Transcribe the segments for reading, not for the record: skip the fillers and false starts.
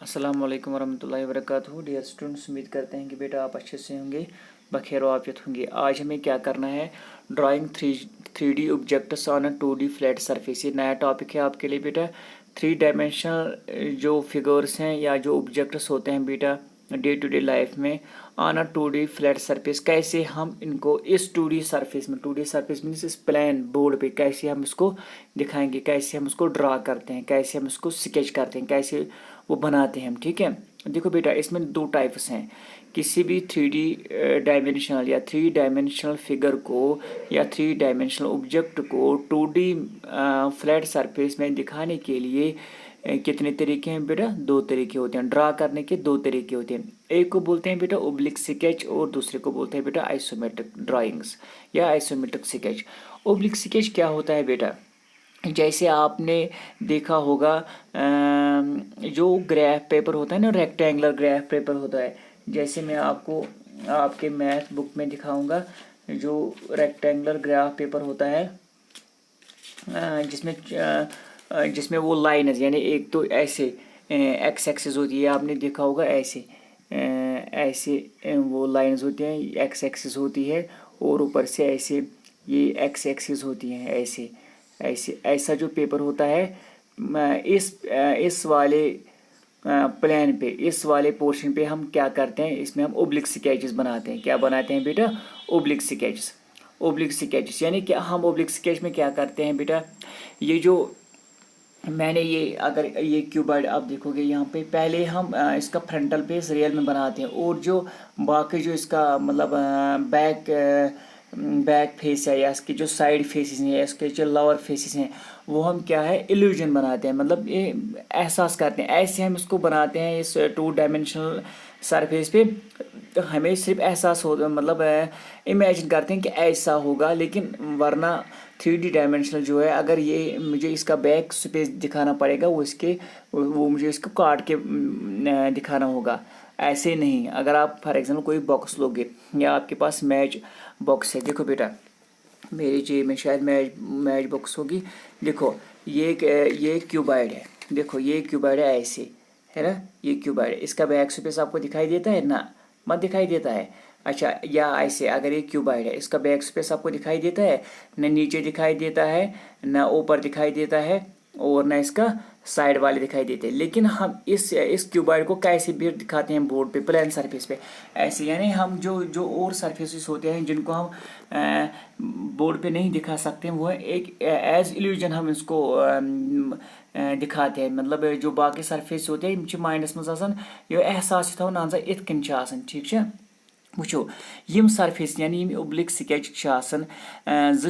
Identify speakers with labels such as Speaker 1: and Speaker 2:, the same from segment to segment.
Speaker 1: अस्सलाम वालेकुम वरहमतुल्लाहि वबरकातुहू। डियर स्टूडेंट्स, उम्मीद करते हैं कि बेटा आप अच्छे से होंगे, बखैर आफियत होंगे। आज हमें क्या करना है, drawing three D objects on a 2D flat surface. ये नया टॉपिक है आपके लिए बेटा। 3 डायमेंशनल जो फिगर्स हैं या जो ऑब्जेक्ट्स होते हैं बेटा डे टू डे लाइफ में on a 2D flat surface, कैसे हम इनको इस 2D सरफेस में, 2D सरफेस मीन्स इस प्लान बोर्ड पे कैसे हम इसको दिखाएंगे, कैसे हम इसको ड्रा करते हैं, कैसे हम इसको स्केच करते हैं, कैसे वो बनाते हैं हम। ठीक है, देखो बेटा इसमें 2 टाइप्स हैं। किसी भी 3D डायमेंशनल या 3 डायमेंशनल फिगर को या 3 डायमेंशनल ऑब्जेक्ट को 2D फ्लैट सरफेस में दिखाने के लिए कितने तरीके हैं बेटा? 2 तरीके होते हैं। ड्रा करने के 2 तरीके होते हैं। एक को बोलते हैं बेटा ओब्लिक स्केच और दूसरे को बोलते हैं बेटा आइसोमेट्रिक ड्राइंग्स या आइसोमेट्रिक स्केच। ओब्लिक स्केच क्या होता है बेटा? जैसे आपने देखा होगा जो ग्राफ पेपर होता है ना, रेक्टेंगुलर ग्राफ पेपर होता है। जैसे मैं आपको आपके मैथ बुक में दिखाऊंगा जो रेक्टेंगुलर ग्राफ पेपर होता है, जिसमें वो लाइन है, यानी एक तो ऐसे एक्स एक्सिस होती है, आपने देखा होगा ऐसे ऐसे वो लाइंस होती हैं, एक्स एक्सिस होती है और ऊपर से ऐसे ये एक्स एक्सिस होती हैं, ऐसे ऐसे ऐसा जो पेपर होता है इस वाले प्लान पे, इस वाले पोर्शन पे हम क्या करते हैं, इसमें हम ओब्लिक स्केचेस बनाते हैं। क्या बनाते हैं बेटा? Oblique sketches. ओब्लिक स्केचेस यानी क्या हम ओब्लिक स्केच में क्या करते हैं बेटा, ये जो मैंने ये अगर ये क्यूबॉइड आप देखोगे यहाँ पे, पहले हम इसका फ्रंटल फेस रियल में बनाते हैं और जो बाकी जो इसका मतलब बैक फेस है या इसके जो साइड फेसेस हैं या इसके जो लोअर फेसेस हैं वो हम क्या है इल्यूजन बनाते हैं, मतलब ये एहसास करते हैं। ऐसे हम इसको बनाते हैं इस 2 डायमेंशनल सरफेस पे, तो हमें सिर्फ एहसास हो, मतलब इमेजिन करते हैं कि ऐसा होगा, लेकिन वरना 3D डायमेंशनल जो है, अगर ये मुझे इसका बैक स्पेस दिखाना पड़ेगा वो मुझे इसको काट के दिखाना होगा। ऐसे नहीं, अगर आप फॉर एग्जांपल कोई बॉक्स लोगे या आपके पास मैच बॉक्स है, देखो बेटा मेरी जेब में शायद मैच बॉक्स होगी। देखो ये क्यूबॉइड है, देखो ये क्यूबॉइड है, ऐसे है ना, ये क्यूबॉइड है। इसका बैक स्पेस आपको दिखाई देता है ना? मत दिखाई देता है। अच्छा, या ऐसे अगर ये क्यूबॉइड है, इसका बैक स्पेस आपको दिखाई देता है? न नीचे दिखाई देता है, न ऊपर दिखाई देता है और न इसका साइड वाले दिखाई देते हैं। लेकिन हम इस क्यूबॉइड को कैसे भी दिखाते हैं बोर्ड पे, प्लेन सरफेस पे ऐसे, यानी हम जो और सरफेसेस होते हैं जिनको हम बोर्ड पे नहीं दिखा सकते हैं, वो एक एज इल्यूजन हम इसको दिखाते हैं। मतलब जो बाकी सरफेस होते हैं यम माइंडस मज आसान ये एहसास थोन सा इत कन ठीक है। वुचो यम सरफेस यानी यम ओब्लिक स्केच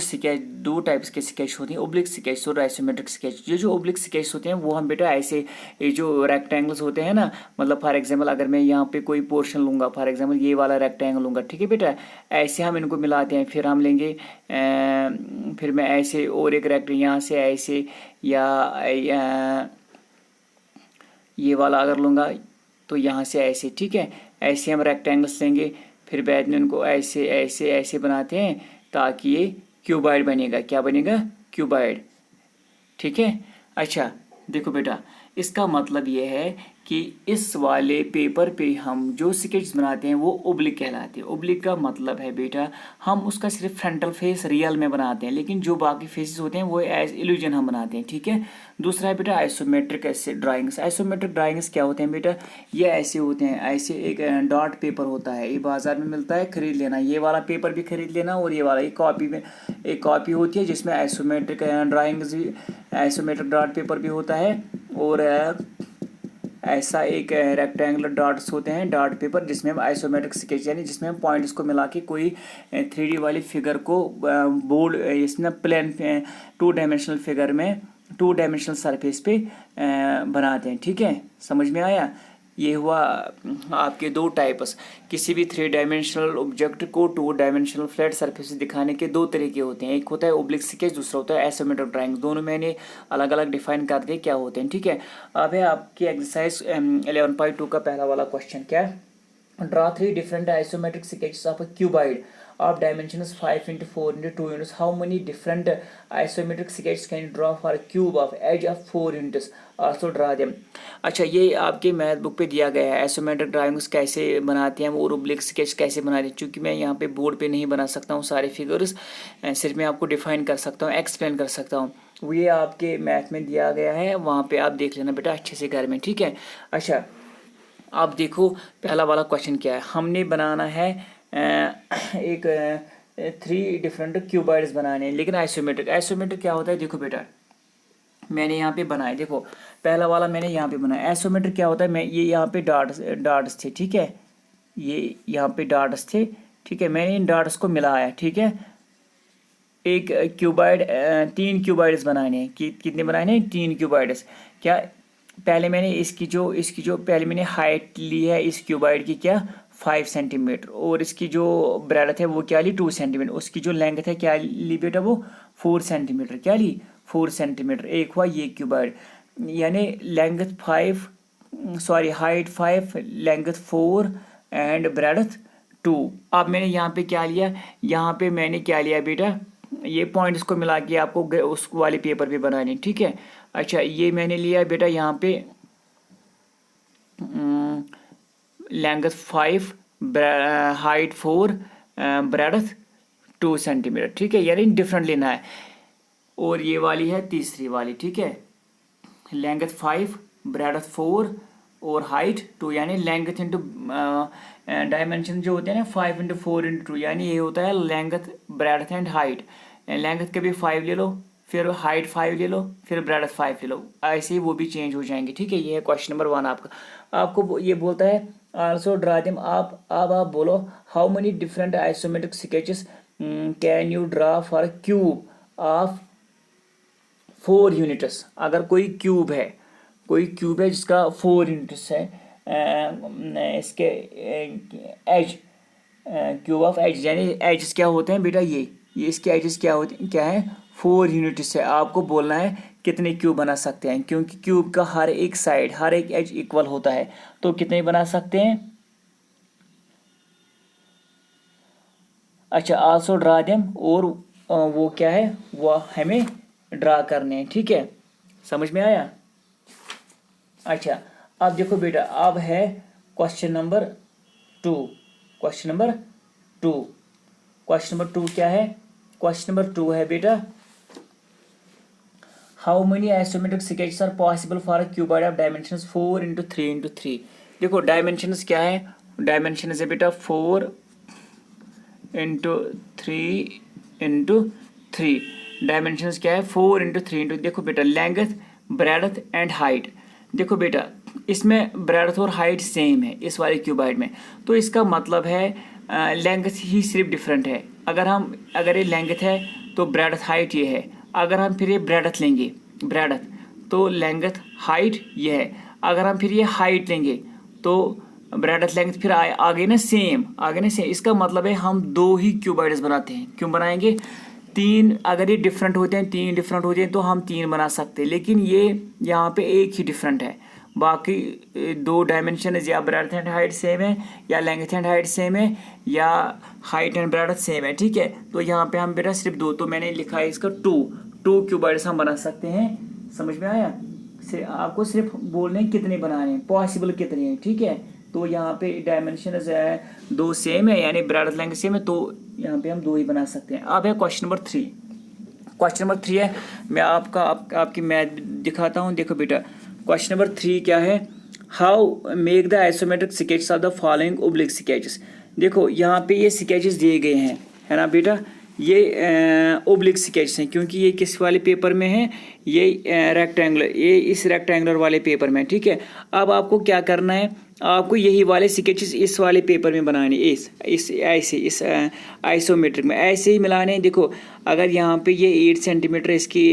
Speaker 1: स्केच 2 टाइप्स के स्केच होते हैं, ओब्लिक स्केच और आइसोमेट्रिक स्केच। ये जो ओब्लिक स्केच होते हैं वो हम बेटा ऐसे, ये जो रेक्टेंगल्स होते हैं ना, मतलब फॉर एग्जांपल अगर मैं यहाँ पे कोई पोर्शन लूँगा, फॉर एग्जांपल ये वाला रेक्टेंगल लूँगा, ठीक है बेटा, ऐसे हम इनको मिलाते हैं। फिर हम लेंगे फिर मैं ऐसे और एक रेक्टेंगल यहाँ से ऐसे या ये वाला अगर लूँगा तो यहाँ से ऐसे, ठीक है, ऐसे हम रेक्टेंगल्स लेंगे। फिर बाद में उनको ऐसे ऐसे ऐसे बनाते हैं ताकि ये क्यूबॉइड बनेगा। क्या बनेगा? क्यूबॉइड, ठीक है। अच्छा देखो बेटा, इसका मतलब ये है कि इस वाले पेपर पे हम जो स्केच बनाते हैं वो ओब्लिक कहलाते हैं। ओब्लिक का मतलब है बेटा हम उसका सिर्फ फ्रंटल फेस रियल में बनाते हैं, लेकिन जो बाकी फेसेस होते हैं वो एज इल्यूजन हम बनाते हैं, ठीक है। दूसरा है बेटा आइसोमेट्रिक ऐसे ड्राइंग्स। आइसोमेट्रिक ड्राइंग्स क्या होते हैं बेटा? ये ऐसे होते हैं, ऐसे एक डॉट पेपर होता है, ये बाजार में मिलता है, खरीद लेना। ये वाला पेपर भी खरीद लेना और ये वाला एक कॉपी होती है जिसमें आइसोमेट्रिक ड्राइंग्स भी, आइसोमेट्रिक डॉट पेपर भी होता है और ऐसा एक रेक्टेंगुलर डॉट्स होते हैं, डॉट पेपर, जिसमें हम आइसोमेट्रिक स्केच यानी जिसमें हम पॉइंट्स को मिला के कोई 3D वाली फिगर को बोर्ड इसमें प्लेन 2 डायमेंशनल फिगर में 2 डायमेंशनल सरफेस पे बनाते हैं, ठीक है। समझ में आया? ये हुआ आपके 2 टाइप्स। किसी भी 3 डायमेंशनल ऑब्जेक्ट को 2 डायमेंशनल फ्लैट सरफेस दिखाने के 2 तरीके होते हैं। एक होता है ओब्लिक स्केच, दूसरा होता है आइसोमेट्रिक ड्राइंग। दोनों मैंने अलग अलग डिफाइन कर दिए क्या होते हैं, ठीक है। अब है आपकी एक्सरसाइज 11.2 का पहला वाला क्वेश्चन। क्या है? Draw 3 different isometric sketches of a cuboid of dimensions 5 into 4 into 2 units, how many different isometric sketches can you draw for a cube of edge of 4 units? Also draw them. अच्छा, ये आपके math book पे दिया गया है isometric drawings कैसे बनाते हैं और ओब्लिक स्केच कैसे बनाते हैं। चूँकि मैं यहाँ पे बोर्ड पे नहीं बना सकता हूँ सारे फिगर्स, सिर्फ मैं आपको डिफाइन कर सकता हूँ, एक्सप्लेन कर सकता हूँ। वो ये आपके मैथ में दिया गया है, वहाँ पे आप देख लेना बेटा अच्छे से घर में, ठीक है। अच्छा, आप देखो पहला वाला क्वेश्चन क्या है। हमने बनाना है एक 3 डिफरेंट क्यूबॉइड्स बनाने हैं, लेकिन आइसोमेट्रिक क्या होता है। देखो बेटा मैंने यहाँ पे बनाया, देखो पहला वाला मैंने यहाँ पे बनाया। आइसोमेट्रिक क्या होता है, मैं ये यहाँ पे डाट्स थे, ठीक है, ये यहाँ पे डाट्स थे, ठीक है, मैंने इन डाट्स को मिलाया, ठीक है। एक क्यूबॉइड 3 क्यूबॉइड्स बनाने हैं, कितने बनाने हैं, 3 क्यूबॉइड्स। क्या पहले मैंने इसकी जो पहले मैंने हाइट ली है इस क्यूबॉइड की क्या 5 सेंटीमीटर, और इसकी जो ब्रेडथ है वो क्या ली 2 सेंटीमीटर, उसकी जो लेंथ है क्या ली बेटा वो 4 सेंटीमीटर, क्या ली 4 सेंटीमीटर। एक हुआ ये क्यूबॉइड, यानी length 5 sorry height 5 length 4 and breadth 2। अब मैंने यहाँ पे क्या लिया, यहाँ पे मैंने क्या लिया बेटा, ये पॉइंट्स को मिला के आपको उस वाले पेपर पे बनाने, ठीक है। अच्छा, ये मैंने लिया बेटा यहाँ पे लेंथ 5 हाइट 4 ब्रेडथ 2 सेंटीमीटर, ठीक है, यानी डिफरेंट लेना है। और ये वाली है तीसरी वाली, ठीक है, लेंथ 5 ब्रेडथ 4 और हाइट 2, यानी लेंथ इंटू डायमेंशन जो होते हैं ना 5 इंटू 4 इंटू 2, यानी ये होता है length breadth and height. Length कभी 5 ले लो, फिर हाइट 5 ले लो, फिर ब्रेडथ 5 ले लो, ऐसे ही वो भी चेंज हो जाएंगे, ठीक है। ये है क्वेश्चन नंबर 1 आपका। आपको ये बोलता है आल्सो ड्रा देम। आप बोलो how many different isometric sketches can you draw for cube of 4 units. अगर कोई क्यूब है जिसका 4 यूनिट्स है, इसके एज क्यूब ऑफ एज, यानी एजेस क्या होते हैं बेटा, ये इसके एजेस क्या है 4 यूनिट्स है। आपको बोलना है कितने क्यूब बना सकते हैं, क्योंकि क्यूब का हर एक साइड हर एक एज इक्वल होता है, तो कितने बना सकते हैं। अच्छा, आल्सो ड्रा देम, और वो क्या है वो हमें ड्रा करने हैं, ठीक है, समझ में आया। अच्छा, अब देखो बेटा, अब है क्वेश्चन नंबर 2। क्वेश्चन नंबर 2 क्या है, क्वेश्चन नंबर 2 है बेटा how many isometric sketches are possible for a cuboid of dimensions 4 into 3 into 3। देखो डायमेंशंस क्या है, डायमेंशंस है बेटा 4 इंटू 3 इंटू 3। डायमेंशंस क्या है 4 इंटू 3 इंटू, देखो बेटा लेंथ ब्रेडथ एंड हाइट। देखो बेटा इसमें ब्रेडथ और हाइट सेम है इस वाले क्यूबॉइड में, तो इसका मतलब है लेंथ ही सिर्फ डिफरेंट है। अगर ये लेंथ है तो ब्रेडथ हाइट ये है, अगर हम फिर ये ब्रेडथ लेंगे ब्रेडथ तो लेंथ हाइट ये है, अगर हम फिर ये हाइट लेंगे तो ब्रेडथ लेंथ फिर आगे ना सेम। इसका मतलब है हम 2 ही क्यूबॉइड्स बनाते हैं। क्यों बनाएंगे, 3 अगर ये डिफरेंट होते हैं 3 डिफरेंट होते हैं तो हम 3 बना सकते हैं, लेकिन ये यहाँ पे एक ही डिफरेंट है, बाकी 2 डायमेंशन या ब्रेडथ एंड हाइट सेम है, या लेंथ एंड हाइट सेम है, या हाइट एंड ब्रेडथ सेम है, ठीक है। तो यहाँ पे हम बेटा सिर्फ 2, तो मैंने लिखा है इसका 2 क्यूबॉइड्स हम बना सकते हैं। समझ में आया, आपको सिर्फ बोलने कितने बनाने हैं, पॉसिबल कितने हैं, ठीक है। तो यहाँ पे डायमेंशन 2 सेम है, यानी ब्रेडथ लेंथ सेम है, तो यहाँ पे हम 2 ही बना सकते हैं। अब है क्वेश्चन नंबर 3। क्वेश्चन नंबर 3 है, मैं आपकी मैथ दिखाता हूँ। देखो बेटा क्वेश्चन नंबर 3 क्या है, how make the isometric sketches of the following oblique sketches. देखो यहाँ पे ये स्केचेस दिए गए हैं, है ना बेटा, ये ओब्लिक स्केचेस हैं, क्योंकि ये किस वाले पेपर में है, ये रेक्टेंगुलर, ये इस रेक्टेंगुलर वाले पेपर में, ठीक है। अब आपको क्या करना है, आपको यही वाले स्केचेस इस वाले पेपर में बनाने, इस आइसोमेट्रिक में ऐसे ही मिलाने हैं। देखो अगर यहाँ पे ये 8 सेंटीमीटर इसकी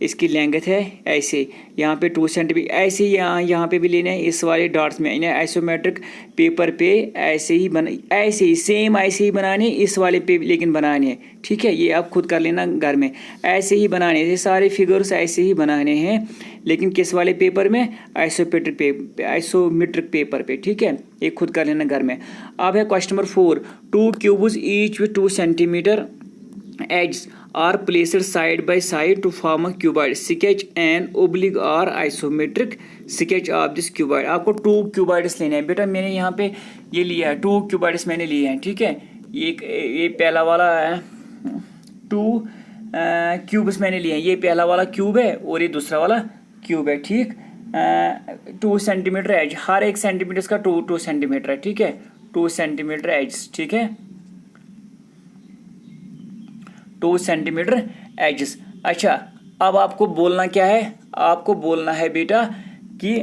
Speaker 1: इसकी लेंथ है ऐसे, यहाँ पे 2 सेंटीमीटर, ऐसे ही यहाँ पे भी लेना है इस वाले डॉट्स में, इन्हें आइसोमेट्रिक पेपर पे ऐसे ही सेम ऐसे ही बनाने इस वाले पे लेकिन बनाने हैं, ठीक है। ये आप खुद कर लेना घर में, ऐसे ही बनाने, ये सारे फिगर्स ऐसे ही बनाने हैं, लेकिन किस वाले पेपर में, आइसोमेट्रिक पेपर पे, ठीक है। ये खुद कर लेना घर में। अब है question number 4, 2 cubes each with 2 centimetre edges are placed side by side to form a cuboid. Sketch an oblique or isometric sketch of this cuboid. आपको 2 क्यूबॉइड्स लेने हैं बेटा। मैंने यहाँ पे ये लिया है, 2 क्यूबॉइड्स मैंने लिए हैं, ठीक है। ये पहला वाला है, 2 क्यूब्स मैंने लिए हैं, ये पहला वाला क्यूब है और ये दूसरा वाला क्यूब है, ठीक। 2 सेंटीमीटर एज, हर एक सेंटीमीटर का 2 सेंटीमीटर है, ठीक है। 2 सेंटीमीटर एज, ठीक है, 2 सेंटीमीटर एजेस। अच्छा, अब आपको बोलना क्या है, आपको बोलना है बेटा कि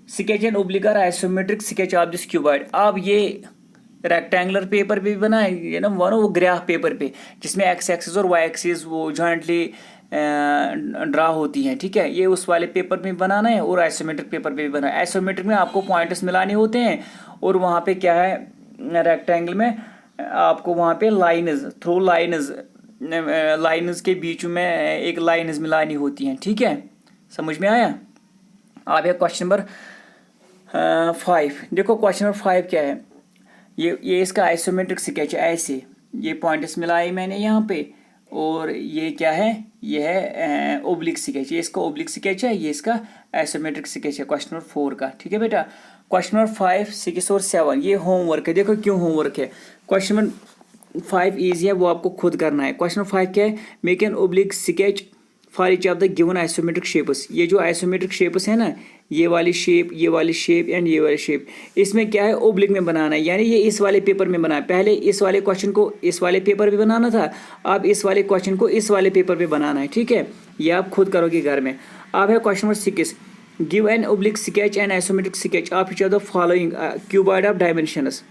Speaker 1: स्केच एन ओब्लिक और isometric sketch of this cuboid. अब ये रेक्टेंगुलर पेपर पे भी बनाएंगे ना, वो ग्राफ पेपर पे जिसमें एक्स एक्सिस और वाई एक्सिस वो जॉइंटली ड्रा होती हैं, ठीक है। ये उस वाले पेपर में बनाना है और आइसोमेट्रिक पेपर पे भी बनाना है। आइसोमेट्रिक में आपको पॉइंट्स मिलाने होते हैं और वहाँ पे क्या है, रेक्टेंगल में आपको वहाँ पे लाइन्स के बीच में एक लाइन्स मिलानी होती हैं, ठीक है। समझ में आया। अब है क्वेश्चन नंबर 5। देखो क्वेश्चन नंबर 5 क्या है, ये इसका आइसोमेट्रिक स्केच है, ऐसे ये पॉइंट्स मिलाए मैंने यहाँ पे, और ये क्या है, ये है ओब्लिक स्केच, ये इसका ओब्लिक स्केच है, ये इसका आइसोमेट्रिक स्केच है क्वेश्चन नंबर 4 का, ठीक है बेटा। क्वेश्चन नंबर 5, 6 और 7 ये होमवर्क है। देखो क्यों होमवर्क है, क्वेश्चन नंबर 5 इजी है, वो आपको खुद करना है। क्वेश्चन नंबर 5 क्या है, make an oblique sketch for each of the given isometric shapes. ये जो आइसोमेट्रिक शेप्स है ना, ये वाली शेप एंड ये वाली शेप, इसमें क्या है, ओब्लिक में बनाना है, यानी ये इस वाले पेपर में बनाना है। पहले इस वाले क्वेश्चन को इस वाले पेपर पे बनाना था, अब इस वाले क्वेश्चन को इस वाले पेपर पे बनाना है, ठीक है। ये आप खुद करोगे घर में। अब है question number 6, give an oblique sketch and isometric sketch of each of the following cuboid of dimensions.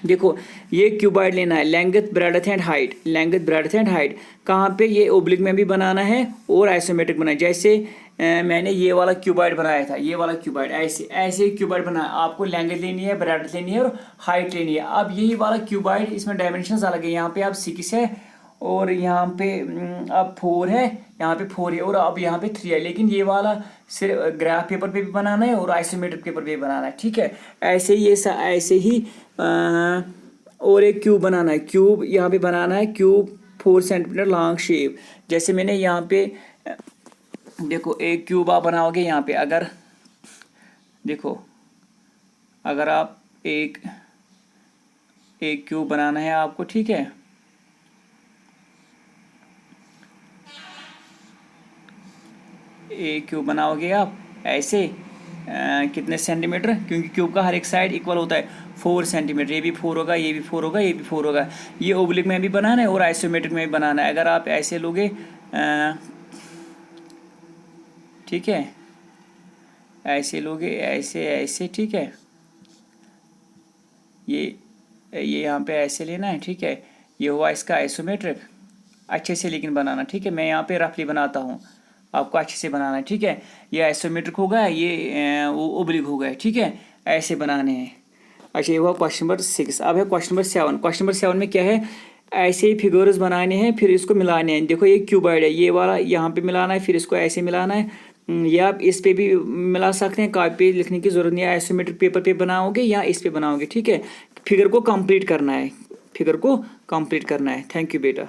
Speaker 1: देखो ये क्यूबॉइड लेना है, लेंथ ब्रेडथ एंड हाइट, कहाँ पे, ये ओब्लिक में भी बनाना है और आइसोमेट्रिक बनाना है। जैसे मैंने ये वाला क्यूबॉइड बनाया था, ये वाला क्यूबॉइड ऐसे क्यूबॉइड बनाया, आपको लेंथ लेनी है, ब्रेडथ लेनी है और हाइट लेनी है। अब यही वाला क्यूबॉइड, इसमें डायमेंशंस अलग है, यहाँ पे अब 6 है और यहाँ पे अब 4 है, यहाँ पे 4 है और अब यहाँ पे 3 है, लेकिन ये वाला सिर्फ ग्राफ पेपर पे भी बनाना है और आइसोमेट्रिक पेपर पे भी बनाना है, ठीक है। ऐसे ही ऐसे ही और एक क्यूब बनाना है, क्यूब यहाँ पे बनाना है, क्यूब 4 सेंटीमीटर लॉन्ग शेप। जैसे मैंने यहाँ पे देखो एक क्यूब आप बनाओगे यहाँ पे, अगर देखो अगर आप एक क्यूब बनाना है आपको, ठीक है, एक क्यूब बनाओगे आप ऐसे कितने सेंटीमीटर, क्योंकि क्यूब का हर एक साइड इक्वल होता है, 4 सेंटीमीटर, ये भी 4 होगा, ये भी 4 होगा, ये भी 4 होगा। ये ओब्लिक में भी बनाना है और आइसोमेट्रिक में भी बनाना है। अगर आप ऐसे लोगे, ठीक है, ऐसे लोगे, ऐसे, ठीक है, ये यहाँ पे ऐसे लेना है, ठीक है। ये हुआ इसका आइसोमेट्रिक, अच्छे से लेकिन बनाना, ठीक है। मैं यहाँ पे रफली बनाता हूँ, आपको अच्छे से बनाना है, ठीक है। ये आइसोमेट्रिक हो गया, ये वो ओब्लिक हो गया, ठीक है, ऐसे बनाने हैं। अच्छा, ये हुआ क्वेश्चन नंबर 6। अब है क्वेश्चन नंबर 7। क्वेश्चन नंबर 7 में क्या है, ऐसे ही फिगर्स बनाने हैं, फिर इसको मिलाने हैं। देखो ये क्यूबॉइड है, ये वाला यहाँ पे मिलाना है, फिर इसको ऐसे मिलाना है, या आप इस पे भी मिला सकते हैं, कॉपी पे लिखने की जरूरत नहीं है, आइसोमेट्रिक पेपर पे बनाओगे या इस पे बनाओगे, ठीक है। फिगर को कंप्लीट करना है, थैंक यू बेटा।